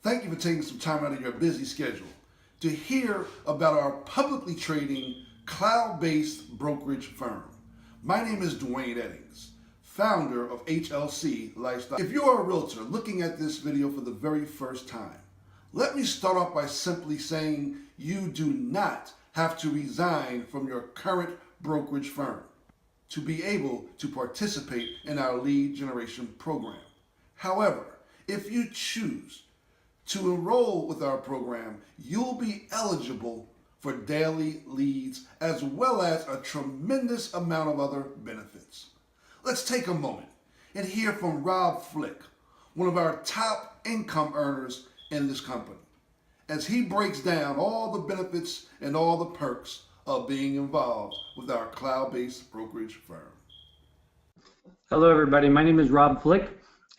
Thank you for taking some time out of your busy schedule to hear about our publicly trading cloud-based brokerage firm. My name is Dwayne Eddings, founder of HLC Lifestyle. If you are a realtor looking at this video for the very first time, let me start off by simply saying you do not have to resign from your current brokerage firm to be able to participate in our lead generation program. However, if you choose to enroll with our program, you'll be eligible for daily leads as well as a tremendous amount of other benefits. Let's take a moment and hear from Rob Flick, one of our top income earners in this company, as he breaks down all the benefits and all the perks of being involved with our cloud-based brokerage firm. Hello everybody, my name is Rob Flick,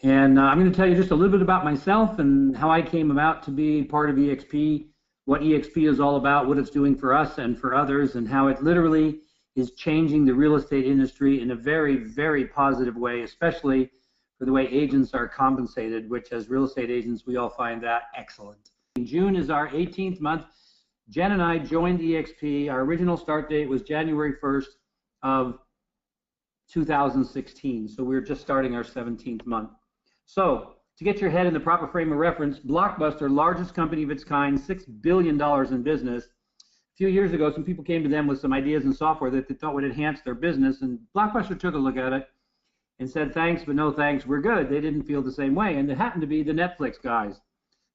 and I'm going to tell you just a little bit about myself and how I came about to be part of EXP, what EXP is all about, what it's doing for us and for others, and how it literally is changing the real estate industry in a very, very positive way, especially for the way agents are compensated, which as real estate agents, we all find that excellent. June is our 18th month. Jen and I joined EXP. Our original start date was January 1st of 2016, so we're just starting our 17th month. So, to get your head in the proper frame of reference, Blockbuster, largest company of its kind, $6 billion in business. A few years ago, some people came to them with some ideas and software that they thought would enhance their business, and Blockbuster took a look at it and said, thanks, but no thanks, we're good. They didn't feel the same way, and it happened to be the Netflix guys.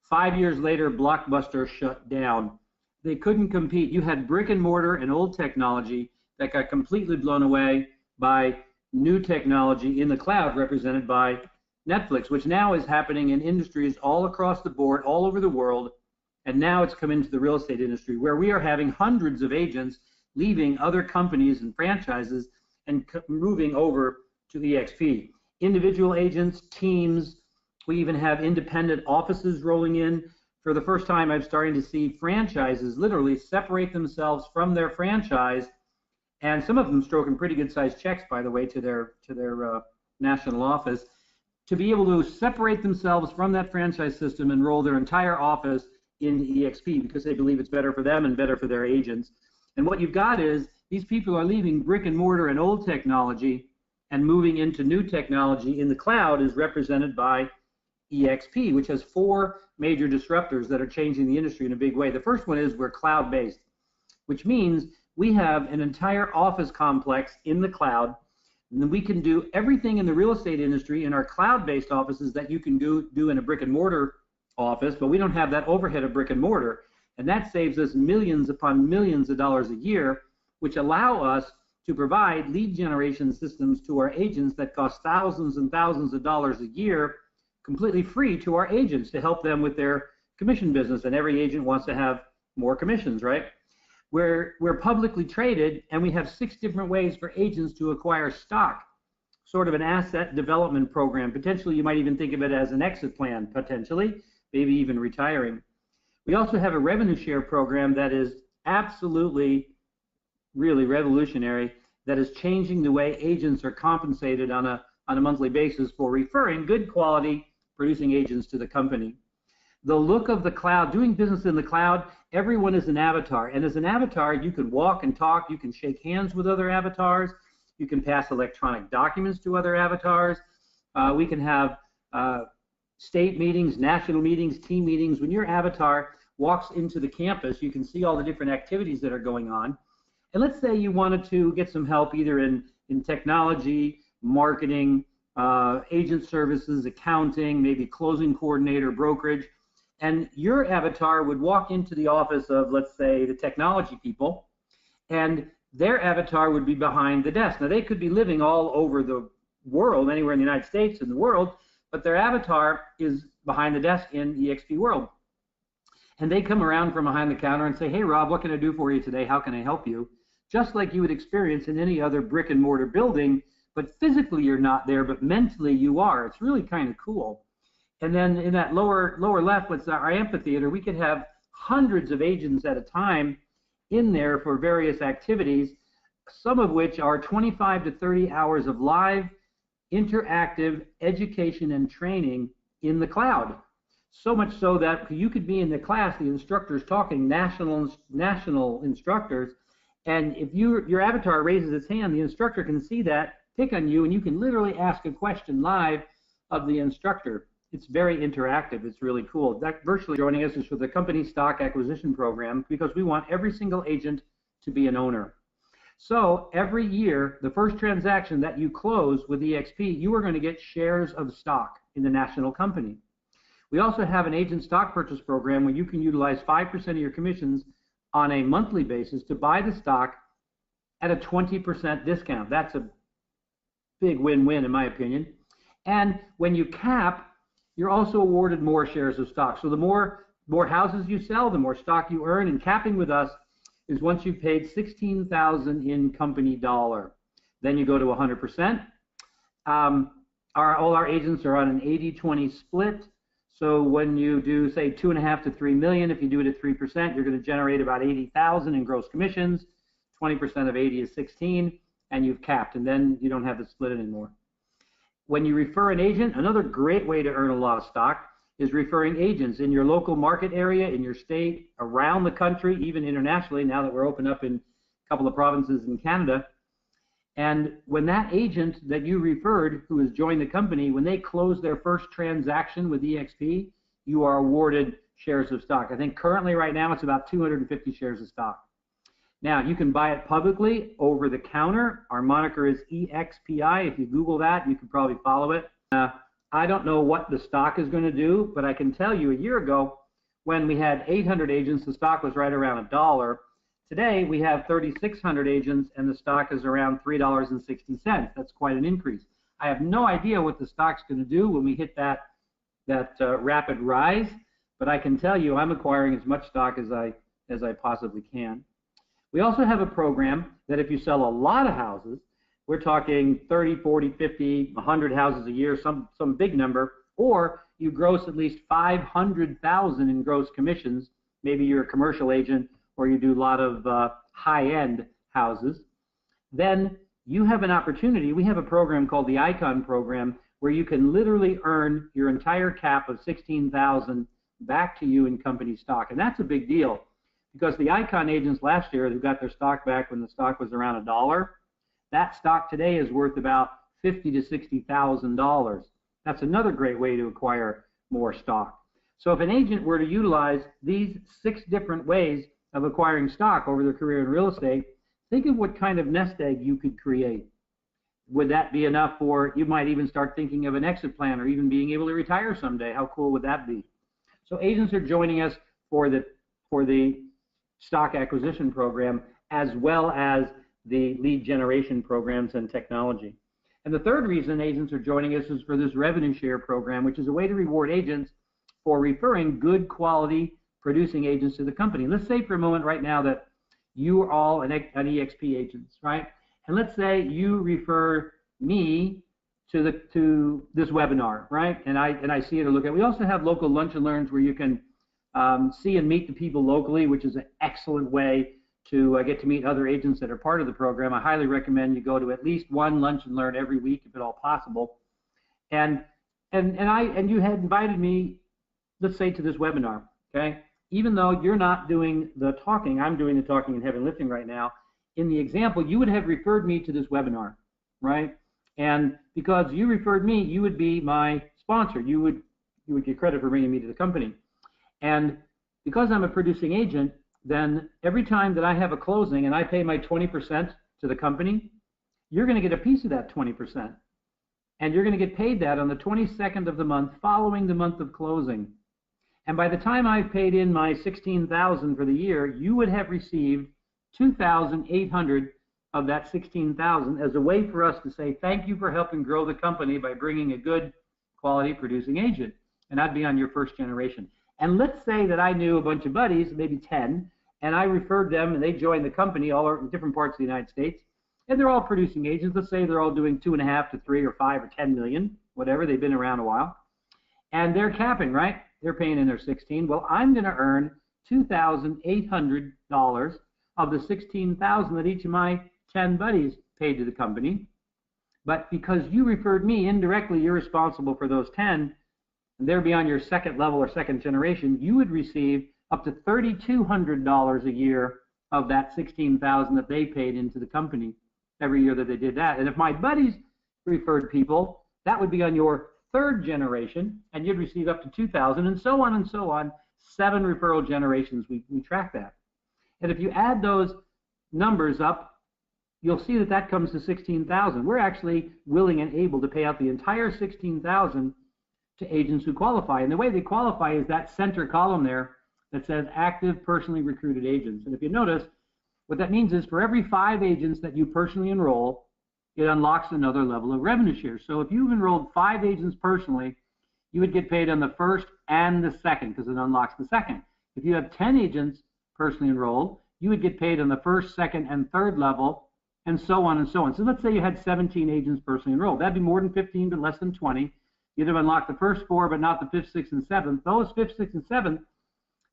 5 years later, Blockbuster shut down. They couldn't compete. You had brick and mortar and old technology that got completely blown away by new technology in the cloud represented by Netflix, which now is happening in industries all across the board, all over the world, and now it's come into the real estate industry where we are having hundreds of agents leaving other companies and franchises and moving over to EXP. Individual agents, teams, we even have independent offices rolling in. For the first time, I'm starting to see franchises literally separate themselves from their franchise, and some of them stroking pretty good-sized checks, by the way, to their national office, to be able to separate themselves from that franchise system and roll their entire office into EXP because they believe it's better for them and better for their agents. And what you've got is these people are leaving brick and mortar and old technology and moving into new technology in the cloud is represented by EXP, which has 4 major disruptors that are changing the industry in a big way. The first one is we're cloud-based, which means we have an entire office complex in the cloud, and we can do everything in the real estate industry in our cloud-based offices that you can do in a brick-and-mortar office, but we don't have that overhead of brick and mortar, and that saves us millions upon millions of dollars a year, which allow us to provide lead generation systems to our agents that cost thousands and thousands of dollars a year completely free to our agents to help them with their commission business, and every agent wants to have more commissions, right? We're publicly traded, and we have 6 different ways for agents to acquire stock, sort of an asset development program. Potentially, you might even think of it as an exit plan, potentially, maybe even retiring. We also have a revenue share program that is absolutely, really revolutionary, that is changing the way agents are compensated on a monthly basis for referring good quality producing agents to the company. The look of the cloud, doing business in the cloud, everyone is an avatar. And as an avatar, you can walk and talk, you can shake hands with other avatars, you can pass electronic documents to other avatars, we can have state meetings, national meetings, team meetings. When your avatar walks into the campus, you can see all the different activities that are going on. And let's say you wanted to get some help either in technology, marketing, agent services, accounting, maybe closing coordinator, brokerage, and your avatar would walk into the office of, let's say, the technology people, and their avatar would be behind the desk. Now, they could be living all over the world, anywhere in the United States, in the world, but their avatar is behind the desk in EXP World. And they come around from behind the counter and say, hey, Rob, what can I do for you today? How can I help you? Just like you would experience in any other brick and mortar building, but physically you're not there, but mentally you are. It's really kind of cool. And then in that lower left, what's our amphitheater, we could have hundreds of agents at a time in there for various activities, some of which are 25 to 30 hours of live, interactive education and training in the cloud. So much so that you could be in the class, the instructor's talking, national instructors, and if your avatar raises its hand, the instructor can see that, pick on you, and you can literally ask a question live of the instructor. It's very interactive. It's really cool. That virtually joining us is for the company stock acquisition program, because we want every single agent to be an owner. So every year, the first transaction that you close with EXP, you are going to get shares of stock in the national company. We also have an agent stock purchase program where you can utilize 5% of your commissions on a monthly basis to buy the stock at a 20% discount. That's a big win-win in my opinion. And when you cap, you're also awarded more shares of stock. So the more houses you sell, the more stock you earn. And capping with us is once you've paid $16,000 in company dollar. Then you go to 100%. All our agents are on an 80-20 split. So when you do, say, $2.5 to $3 million, if you do it at 3%, you're going to generate about $80,000 in gross commissions. 20% of 80 is 16, and you've capped, and then you don't have the split anymore. When you refer an agent, another great way to earn a lot of stock is referring agents in your local market area, in your state, around the country, even internationally, now that we're open up in a couple of provinces in Canada. And when that agent that you referred, who has joined the company, when they close their first transaction with EXP, you are awarded shares of stock. I think currently right now it's about 250 shares of stock. Now, you can buy it publicly over the counter. Our moniker is EXPI. If you Google that, you can probably follow it. I don't know what the stock is going to do, but I can tell you a year ago when we had 800 agents, the stock was right around $1. Today, we have 3,600 agents, and the stock is around $3.60. That's quite an increase. I have no idea what the stock's going to do when we hit that rapid rise, but I can tell you I'm acquiring as much stock as I possibly can. We also have a program that if you sell a lot of houses, we're talking 30, 40, 50, 100 houses a year, some big number, or you gross at least $500,000 in gross commissions. Maybe you're a commercial agent or you do a lot of high-end houses. Then you have an opportunity. We have a program called the Icon program where you can literally earn your entire cap of $16,000 back to you in company stock. And that's a big deal because the Icon agents last year who got their stock back when the stock was around $1, that stock today is worth about $50,000 to $60,000. That's another great way to acquire more stock. So if an agent were to utilize these 6 different ways of acquiring stock over their career in real estate, think of what kind of nest egg you could create. Would that be enough for, you might even start thinking of an exit plan or even being able to retire someday. How cool would that be? So agents are joining us for the stock acquisition program as well as the lead generation programs and technology. And the third reason agents are joining us is for this revenue share program, which is a way to reward agents for referring good quality producing agents to the company. Let's say for a moment right now that you are all an EXP agents, right? And let's say you refer me to this webinar, right? And I see it or look at it. We also have local lunch and learns where you can see and meet the people locally, which is an excellent way to get to meet other agents that are part of the program. I highly recommend you go to at least one lunch and learn every week, if at all possible. And you had invited me, let's say, to this webinar, okay? Even though you're not doing the talking, I'm doing the talking and heavy lifting right now. In the example, you would have referred me to this webinar, right? And because you referred me, you would be my sponsor. You would get credit for bringing me to the company. And because I'm a producing agent, then every time that I have a closing and I pay my 20% to the company, you're going to get a piece of that 20%. And you're going to get paid that on the 22nd of the month following the month of closing. And by the time I've paid in my $16,000 for the year, you would have received $2,800 of that $16,000 as a way for us to say thank you for helping grow the company by bringing a good quality producing agent. And I'd be on your first generation. And let's say that I knew a bunch of buddies, maybe 10, and I referred them and they joined the company all in different parts of the United States, and they're all producing agents. Let's say they're all doing 2.5 to 3 or 5 or 10 million, whatever. They've been around a while. And they're capping, right? They're paying in their 16. Well, I'm going to earn $2,800 of the $16,000 that each of my 10 buddies paid to the company. But because you referred me indirectly, you're responsible for those 10. and they're beyond your second level or second generation, you would receive up to $3,200 a year of that $16,000 that they paid into the company every year that they did that. And if my buddies referred people, that would be on your third generation, and you'd receive up to $2,000, and so on and so on. 7 referral generations, we track that. And if you add those numbers up, you'll see that that comes to $16,000. We're actually willing and able to pay out the entire $16,000 to agents who qualify. And the way they qualify is that center column there that says active personally recruited agents. And if you notice, what that means is for every 5 agents that you personally enroll, it unlocks another level of revenue share. So if you've enrolled 5 agents personally, you would get paid on the first and the second because it unlocks the second. If you have 10 agents personally enrolled, you would get paid on the first, second, and third level, and so on and so on. So let's say you had 17 agents personally enrolled. That'd be more than 15, but less than 20. You'd have unlocked the first 4, but not the 5th, 6th, and 7th. Those 5th, 6th, and 7th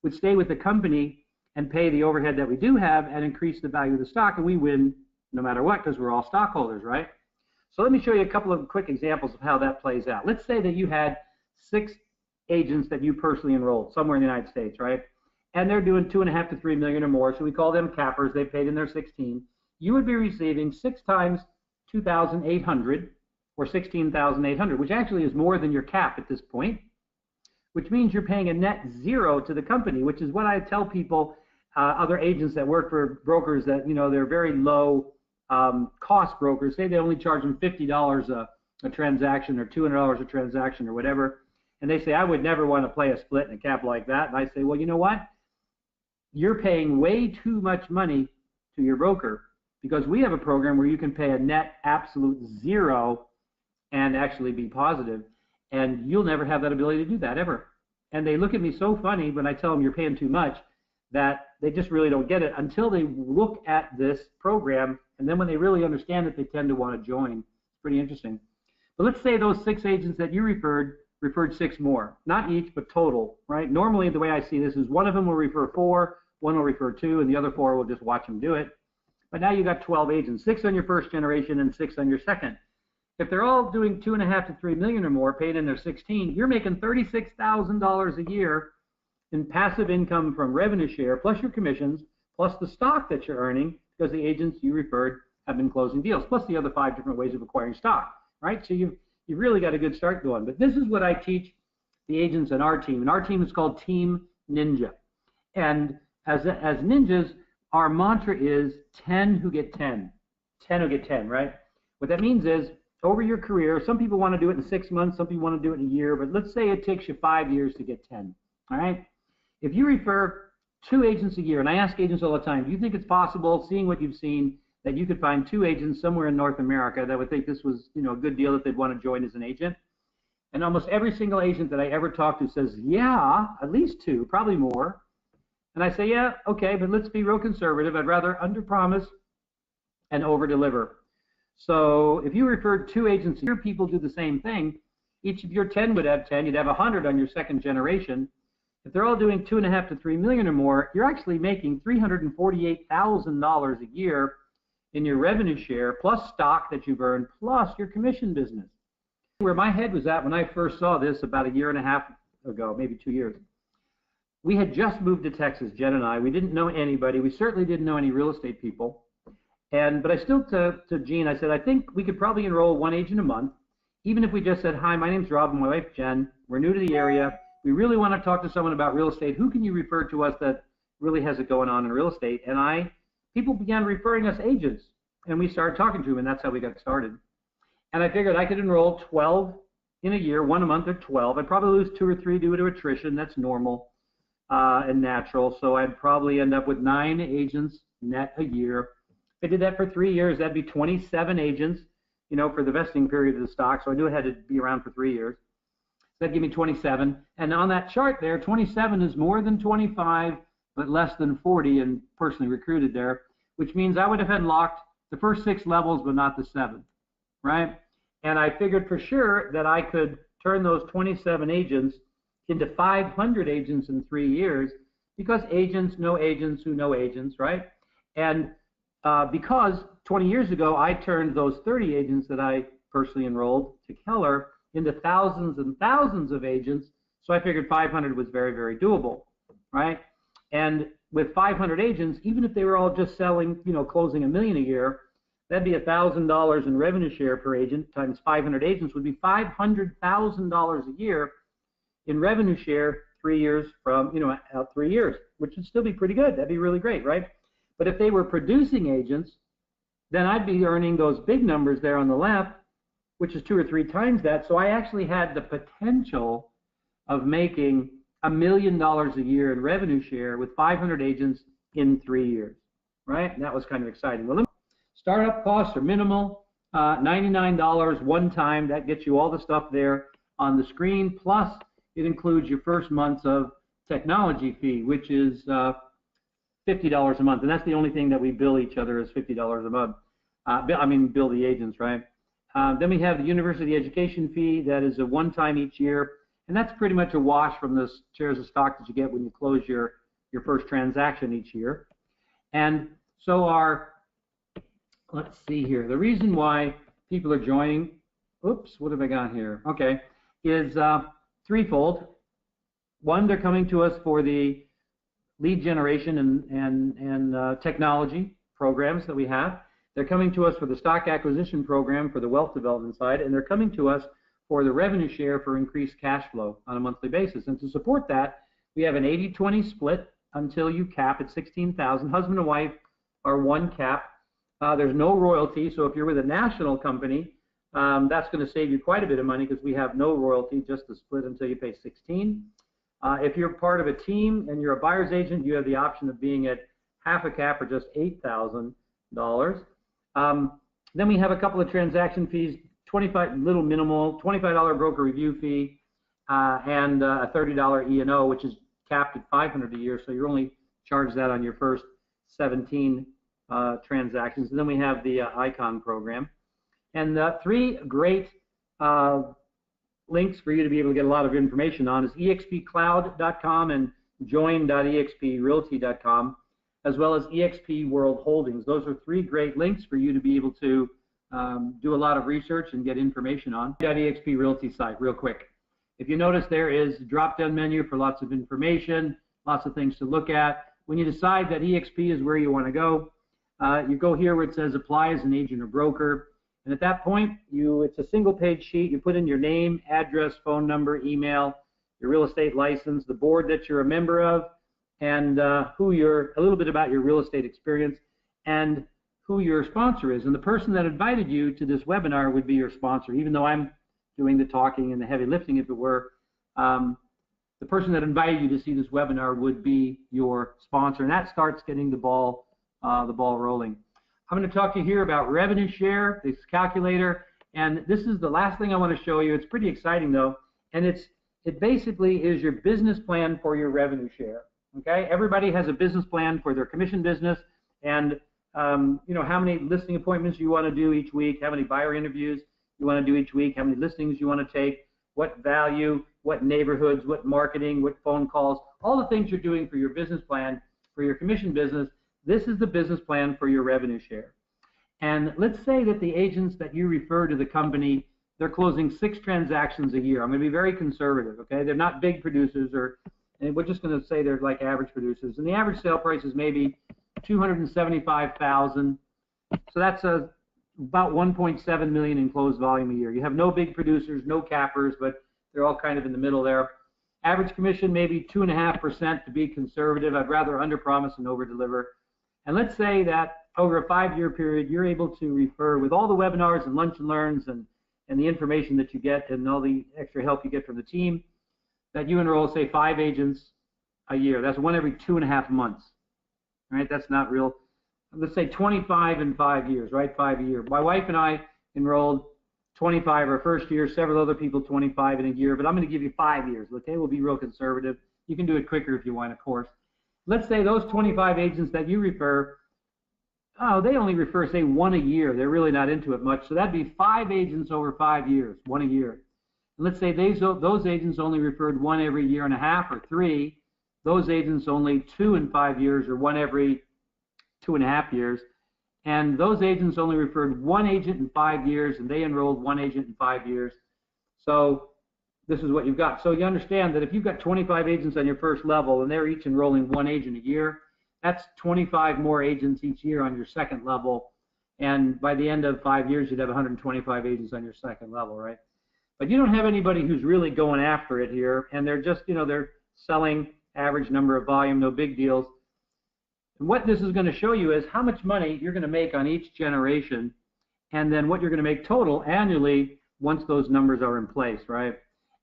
would stay with the company and pay the overhead that we do have and increase the value of the stock, and we win no matter what because we're all stockholders, right? So let me show you a couple of quick examples of how that plays out. Let's say that you had 6 agents that you personally enrolled somewhere in the United States, right? And they're doing $2.5 to $3 million or more, so we call them cappers. They paid in their 16. You would be receiving 6 times 2,800 or 16,800, which actually is more than your cap at this point, which means you're paying a net 0 to the company, which is what I tell people, other agents that work for brokers that, you know, they're very low cost brokers. Say they only charge them $50 a transaction or $200 a transaction or whatever. And they say, I would never want to play a split in a cap like that. And I say, well, you know what? You're paying way too much money to your broker because we have a program where you can pay a net absolute 0 and actually be positive. And you'll never have that ability to do that ever. And they look at me so funny when I tell them you're paying too much that they just really don't get it until they look at this program. And then when they really understand it, they tend to want to join. It's pretty interesting. But let's say those 6 agents that you referred 6 more, not each, but total, right? Normally, the way I see this is one of them will refer 4, one will refer 2, and the other 4 will just watch them do it. But now you got 12 agents, 6 on your first generation and 6 on your second. If they're all doing $2.5 to $3 million or more, paid in their 16, you're making $36,000 a year in passive income from revenue share, plus your commissions, plus the stock that you're earning because the agents you referred have been closing deals, plus the other 5 different ways of acquiring stock, right? So you've really got a good start going. But this is what I teach the agents in our team. And our team is called Team Ninja. And as ninjas, our mantra is 10 who get 10. 10 who get 10, right? What that means is over your career, some people want to do it in 6 months, some people want to do it in a year, but let's say it takes you 5 years to get 10, all right? If you refer 2 agents a year, and I ask agents all the time, do you think it's possible, seeing what you've seen, that you could find 2 agents somewhere in North America that would think this was, you know, a good deal that they'd want to join as an agent? And almost every single agent that I ever talk to says, yeah, at least 2, probably more. And I say, yeah, okay, but let's be real conservative. I'd rather under-promise and over-deliver. So if you referred 2 agents, your people do the same thing. Each of your 10 would have 10. You'd have 100 on your second generation. If they're all doing $2.5 to $3 million or more, you're actually making $348,000 a year in your revenue share, plus stock that you've earned, plus your commission business. Where my head was at when I first saw this about a year and a half ago, maybe 2 years. We had just moved to Texas, Jen and I. We didn't know anybody. We certainly didn't know any real estate people. But I still, to Gene, I said, I think we could probably enroll 1 agent a month, even if we just said, hi, my name's Rob and my wife, Jen. We're new to the area. We really want to talk to someone about real estate. Who can you refer to us that really has it going on in real estate? And people began referring us agents, and we started talking to them, and that's how we got started. And I figured I could enroll 12 in a year, 1 a month or 12. I'd probably lose 2 or 3 due to attrition. That's normal and natural. So I'd probably end up with 9 agents net a year. If I did that for 3 years, that'd be 27 agents, you know, for the vesting period of the stock. So I knew it had to be around for 3 years. That'd give me 27. And on that chart there, 27 is more than 25, but less than 40 and personally recruited there, which means I would have unlocked the first 6 levels, but not the 7th, right? And I figured for sure that I could turn those 27 agents into 500 agents in 3 years because agents know agents who know agents, right? And because 20 years ago, I turned those 30 agents that I personally enrolled to Keller into thousands and thousands of agents So I figured 500 was very, very doable, right? And with 500 agents, even if they were all just selling, closing $1 million a year, that'd be $1,000 in revenue share per agent times 500 agents would be $500,000 a year in revenue share 3 years from, out 3 years, which would still be pretty good. That'd be really great, right? But if they were producing agents, then I'd be earning those big numbers there on the left, which is 2 or 3 times that. So I actually had the potential of making $1 million a year in revenue share with 500 agents in 3 years, right? And that was kind of exciting. Well, startup costs are minimal, $99 one time. That gets you all the stuff there on the screen. Plus, it includes your first month's of technology fee, which is $50 a month. And that's the only thing that we bill each other is $50 a month. Bill the agents, right? Then we have the university education fee. That is a one-time each year. And that's pretty much a wash from the shares of stock that you get when you close your first transaction each year. And so let's see here. The reason why people are joining, oops, what have I got here? Okay, is threefold. One, they're coming to us for the lead generation and technology programs that we have. They're coming to us for the stock acquisition program for the wealth development side, and they're coming to us for the revenue share for increased cash flow on a monthly basis. And to support that, we have an 80-20 split until you cap at $16,000. Husband and wife are one cap. There's no royalty, so if you're with a national company, that's going to save you quite a bit of money because we have no royalty, just the split until you pay $16,000. If you're part of a team and you're a buyer's agent, you have the option of being at half a cap or just $8,000. Then we have a couple of transaction fees, minimal, $25 broker review fee, and a $30 E&O, which is capped at $500 a year, so you're only charged that on your first 17 transactions. And then we have the Icon program. And 3 great links for you to be able to get a lot of information on is expcloud.com and join.exprealty.com, as well as EXP World Holdings. Those are 3 great links for you to be able to do a lot of research and get information on. .exp Realty site, real quick. If you notice, there is a drop-down menu for lots of information, lots of things to look at. When you decide that EXP is where you want to go, you go here where it says apply as an agent or broker. And at that point, it's a single-page sheet. You put in your name, address, phone number, email, your real estate license, the board that you're a member of, and a little bit about your real estate experience, and who your sponsor is. And the person that invited you to this webinar would be your sponsor, even though I'm doing the talking and the heavy lifting, if it were. The person that invited you to see this webinar would be your sponsor, and that starts getting the ball rolling. I'm going to talk to you here about revenue share, this calculator, and this is the last thing I want to show you. It's pretty exciting though, and it basically is your business plan for your revenue share. Okay, everybody has a business plan for their commission business, and how many listing appointments you want to do each week, how many buyer interviews you want to do each week, how many listings you want to take, what value, what neighborhoods, what marketing, what phone calls, all the things you're doing for your business plan for your commission business. This is the business plan for your revenue share. And let's say that the agents that you refer to the company, they're closing 6 transactions a year. I'm going to be very conservative, okay? They're not big producers, and we're just going to say they're like average producers. And the average sale price is maybe $275,000. So that's about $1.7 million in closed volume a year. You have no big producers, no cappers, but they're all kind of in the middle there. Average commission maybe 2.5% to be conservative. I'd rather underpromise and overdeliver. And let's say that over a 5-year period, you're able to refer with all the webinars and lunch and learns and the information that you get and all the extra help you get from the team, that you enroll, say, 5 agents a year. That's 1 every 2.5 months, right? That's not real. Let's say 25 in 5 years, right? 5 a year. My wife and I enrolled 25 our first year, several other people 25 in a year, but I'm going to give you 5 years, okay? We'll be real conservative. You can do it quicker if you want, of course. Let's say those 25 agents that you refer, they only refer, say, 1 a year. They're really not into it much. So that'd be 5 agents over 5 years, 1 a year. And let's say those agents only referred 1 every 1.5 years or 3. Those agents only 2 in 5 years or 1 every 2.5 years. And those agents only referred 1 agent in 5 years, and they enrolled 1 agent in 5 years. So this is what you've got. So you understand that if you've got 25 agents on your first level and they're each enrolling one agent a year, that's 25 more agents each year on your second level. And by the end of 5 years, you'd have 125 agents on your second level, right? But you don't have anybody who's really going after it here, and they're just, they're selling average number of volume, no big deals. And what this is going to show you is how much money you're going to make on each generation, and then what you're going to make total annually once those numbers are in place, right?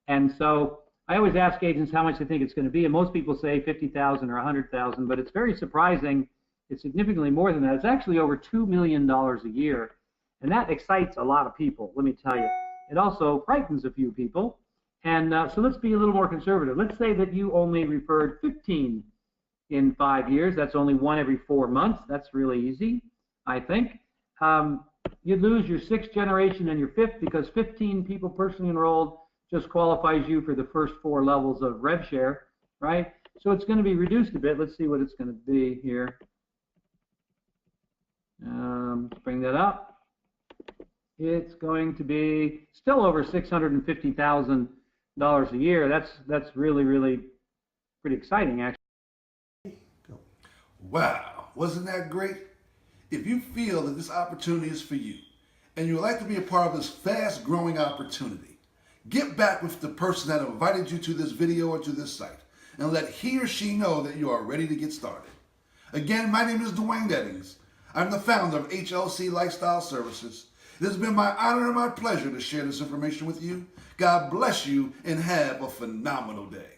And so I always ask agents how much they think it's going to be, and most people say 50,000 or 100,000, but it's very surprising. It's significantly more than that. It's actually over $2 million a year, and that excites a lot of people, let me tell you. It also frightens a few people, and so let's be a little more conservative. Let's say that you only referred 15 in 5 years. That's only one every 4 months. That's really easy, I think. You'd lose your sixth generation and your fifth because 15 people personally enrolled just qualifies you for the first 4 levels of rev share, right? So it's going to be reduced a bit. Let's see what it's going to be here. Let's bring that up. It's going to be still over $650,000 a year. That's really, really pretty exciting, actually. Wow, wasn't that great? If you feel that this opportunity is for you and you would like to be a part of this fast-growing opportunity, get back with the person that invited you to this video or to this site and let he or she know that you are ready to get started. Again, my name is Dwayne Eddings. I'm the founder of HLC Lifestyle Services. It has been my honor and my pleasure to share this information with you. God bless you and have a phenomenal day.